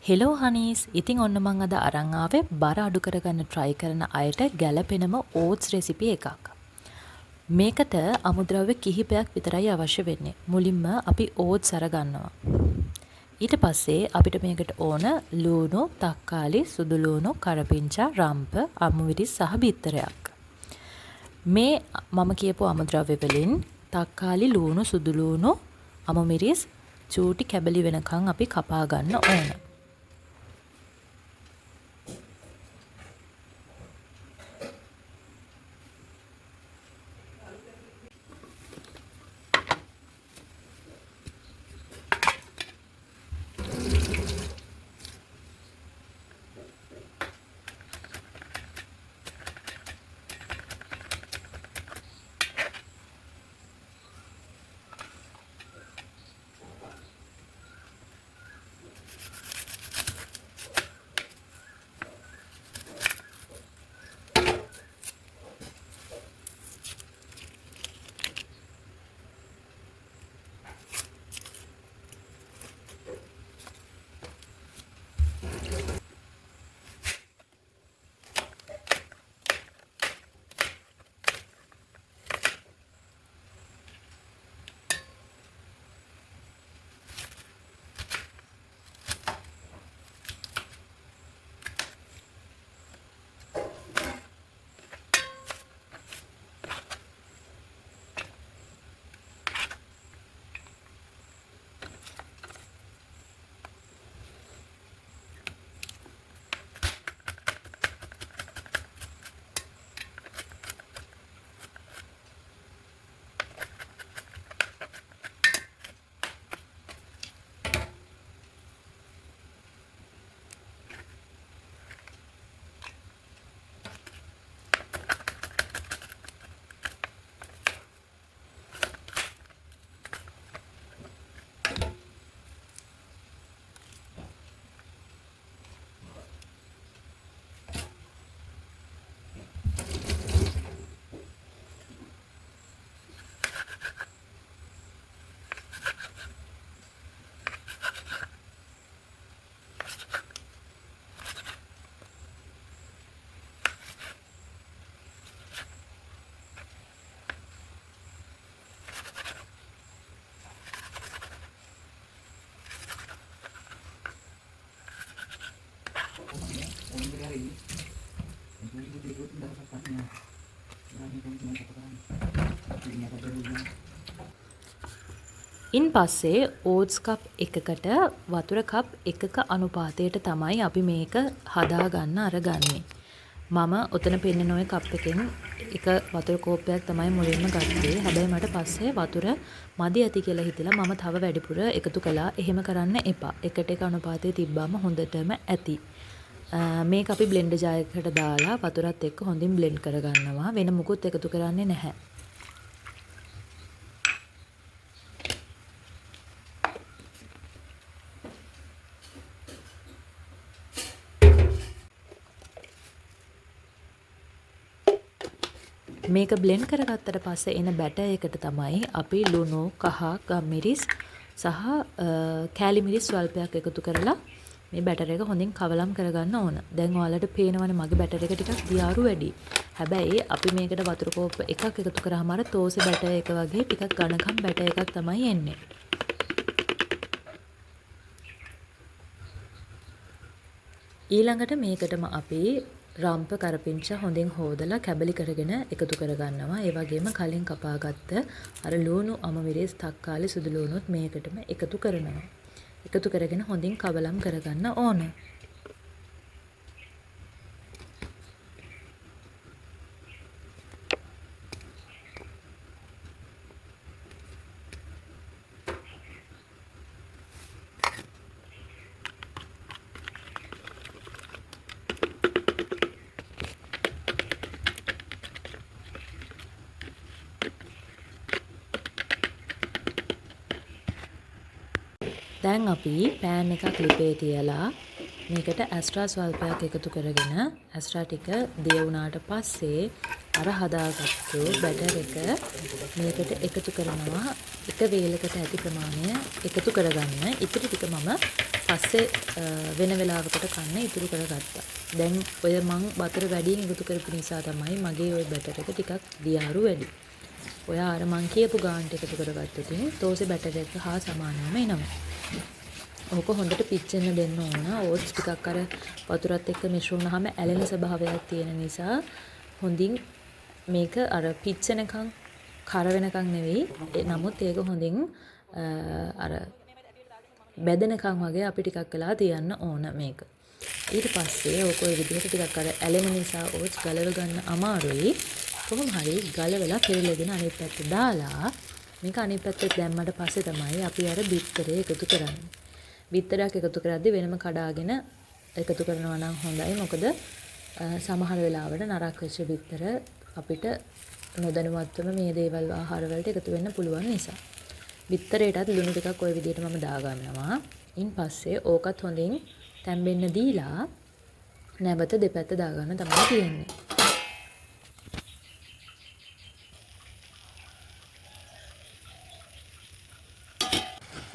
Hello හනීස් ඉතින් ඔන්න මං අද අරන් ආවේ බර අඩු කරගන්න try කරන අයට ගැළපෙනම oats recipe එකක්. මේකට අමුද්‍රව්‍ය කිහිපයක් විතරයි අවශ්‍ය වෙන්නේ. මුලින්ම අපි oats අරගන්නවා. ඊට පස්සේ අපිට මේකට ඕන ලූණු, තක්කාලි, සුදු ලූණු, කරපිංචා, රම්ප, අමුවිරිස් සහ බිත්තරයක්. මේ මම කියපු අමුද්‍රව්‍ය වලින් තක්කාලි, ලූණු, සුදු ලූණු, අමුමිරිස් චූටි කැබලි වෙනකන් අපි කපා ගන්න ඕන. ඉන් පස්සේ oats කප් එකකට වතුර කප් එකක අනුපාතයට තමයි අපි මේක හදාගන්න අරගන්නේ. මම ඔතන පෙන්නන ওই කප් එකෙන් එක වතුර කෝප්පයක් තමයි මුලින්ම ගත්තේ. හැබැයි මට පස්සේ වතුර මදි ඇති කියලා හිතලා මම තව වැඩිපුර එකතු කළා. එහෙම කරන්න එපා. එකට එක අනුපාතයේ තිබ්බම හොඳටම ඇති. මේක අපි බ්ලෙන්ඩර් ජාරයකට දාලා වතුරත් එක්ක හොඳින් බ්ලෙන්ඩ් කරගන්නවා. වෙන මුකුත් එකතු කරන්නේ නැහැ. මේක බ්ලෙන්ඩ් කරගත්තට පස්සේ එන බැටර් එකට තමයි අපි ලුණු, කහ, ගම්මිරිස් සහ කෑලි මිරිස් ස්වල්පයක් එකතු කරලා මේ බැටර් එක හොඳින් කවලම් කරගන්න ඕන. දැන් ඔයාලට පේනවනේ මගේ බැටර් එක ටිකක් දියාරු වැඩි. හැබැයි අපි මේකට වතුර කෝප්ප එකක් එකතු කරාම අර තෝසේ බැටර් එක වගේ ටිකක් ඝනකම් බැටර් එකක් තමයි එන්නේ. ඊළඟට මේකටම අපි රම්ප කරපිංචා හොඳින් හොදලා කැබලි කරගෙන එකතු කරගන්නවා. ඒ වගේම කලින් කපාගත්ත අර ලූණු, අමුමිරිස්, තක්කාලි, සුදු ලූණුත් මේකටම එකතු කරනවා. එකතු කරගෙන හොඳින් කවලම් කරගන්න ඕන. දැන් අපි පෑන් එකක් ලිපේ තියලා මේකට ඇස්ට්‍රා ස්වල්පයක් එකතු කරගෙන ඇස්ට්‍රා ටික දිය වුණාට පස්සේ අර හදාගත්තු බැටර් එක මේකට එකතු කරනවා. එක වේලකට ඇති ප්‍රමාණය එකතු කරගන්න. ඉතිරි ටික මම පස්සේ වෙන වෙලාවකට කන්න ඉතුරු කරගත්තා. දැන් ඔය මං වතුර වැඩියෙන් එකතු කරපු නිසා තමයි මගේ ওই බැටර් එක ටිකක් දියාරු වැඩි. ඔයා අර මං කියපු ගානට එකතු කරගත්තොත් තෝසේ බැටර් එක හා සමානවම එනවා. ඕක හොඳට පිච්චෙන්න දෙන්න ඕන. ඕට්ස් ටිකක් අර වතුරත් එක්ක මිශ්‍ර වුණාම ඇලෙන ස්වභාවයක් තියෙන නිසා හොඳින් මේක අර පිච්චෙනකන් කර වෙනකන් නෙවෙයි. නමුත් ඒක හොඳින් අර බැදෙනකන් වගේ අපි ටිකක් වෙලා තියන්න ඕන මේක. ඊට පස්සේ ඕක ඔය විදිහට ටිකක් අර ඇලෙන නිසා ඕට්ස් ගලව ගන්න අමාරුයි. කොහොම හරි ගලවලා පෙරලගෙන අනිත් පැත්තට දාලා මේක අනිත් පැත්තට දැම්මට පස්සේ තමයි අපි අර බිත්තරේ එකතු කරන්නේ. බිත්තරයක් එකතු කරද්දි වෙනම කඩාගෙන එකතු කරනවා නම් හොඳයි. මොකද සමහර වෙලාවට නරක වෙච්ච බිත්තර අපිට නොදැනුවත්වම මේ දේවල් ආහාර වලට එකතු වෙන්න පුළුවන් නිසා. බිත්තරේටත් ලුණු ටිකක් ওই විදිහට මම දාගන්නවා. ඉන් පස්සේ ඕකත් හොඳින් තැම්බෙන්න දීලා නැවත දෙපැත්ත දාගන්න තමයි තියෙන්නේ.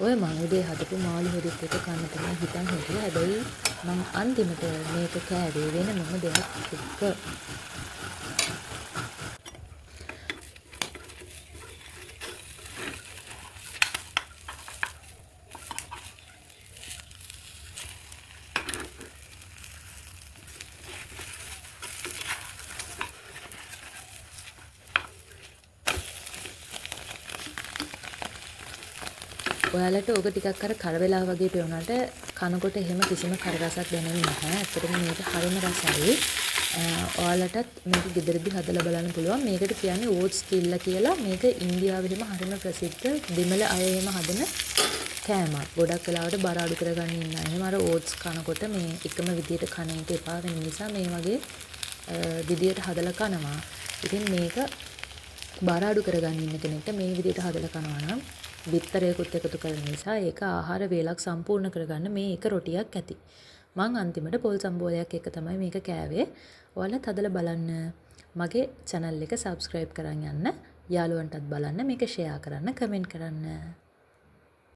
ඔය මං උදේ හදපු මාළු හොදිත් එක කන්න තමයි හිතන් හිටියේ. හැබැයි මං අන්තිමට මේක කෑවේ වෙනම දෙයක් එක්ක. ඔයාලට ඕක ටිකක් අර කර වෙලා වගේ පෙවුනට කනකොට එහෙම කිසිම කර රසක් දැනෙන්නේ නැහැ. ඇත්තටම මේක හරිම රසයි. ඔයාලටත් මේක ගෙදරදී හදලා බලන්න පුළුවන්. මේකට කියන්නේ ඕට්ස් කිල්ල කියලා. මේක ඉන්දියාවෙම හරිම ප්‍රසිද්ධ දෙමළ අය එහෙම හදන කෑමක්. ගොඩක් වෙලාවට බර අඩු කරගන්න ඉන්න අය එහෙම අර ඕට්ස් කනකොට මේ එකම විදියට කන එක එපා වෙන නිසා මේ වගේ විදියට හදලා කනවා. ඉතින් මේක බර අඩු කරගන්න ඉන්න කෙනෙක්ට මේ විදියට හදලා කනවා නම් බිත්තරයකුත් එකතු කරන නිසා ඒක ආහාර වේලක් සම්පූර්ණ කරගන්න මේ එක රොටියක් ඇති. මං අන්තිමට පොල් සම්බෝලයක් එක තමයි මේක කෑවේ. ඔයාලත් හදලා බලන්න. මගේ channel එක subscribe කරන් යන්න. යාළුවන්ටත් බලන්න. මේක share කරන්න, comment කරන්න.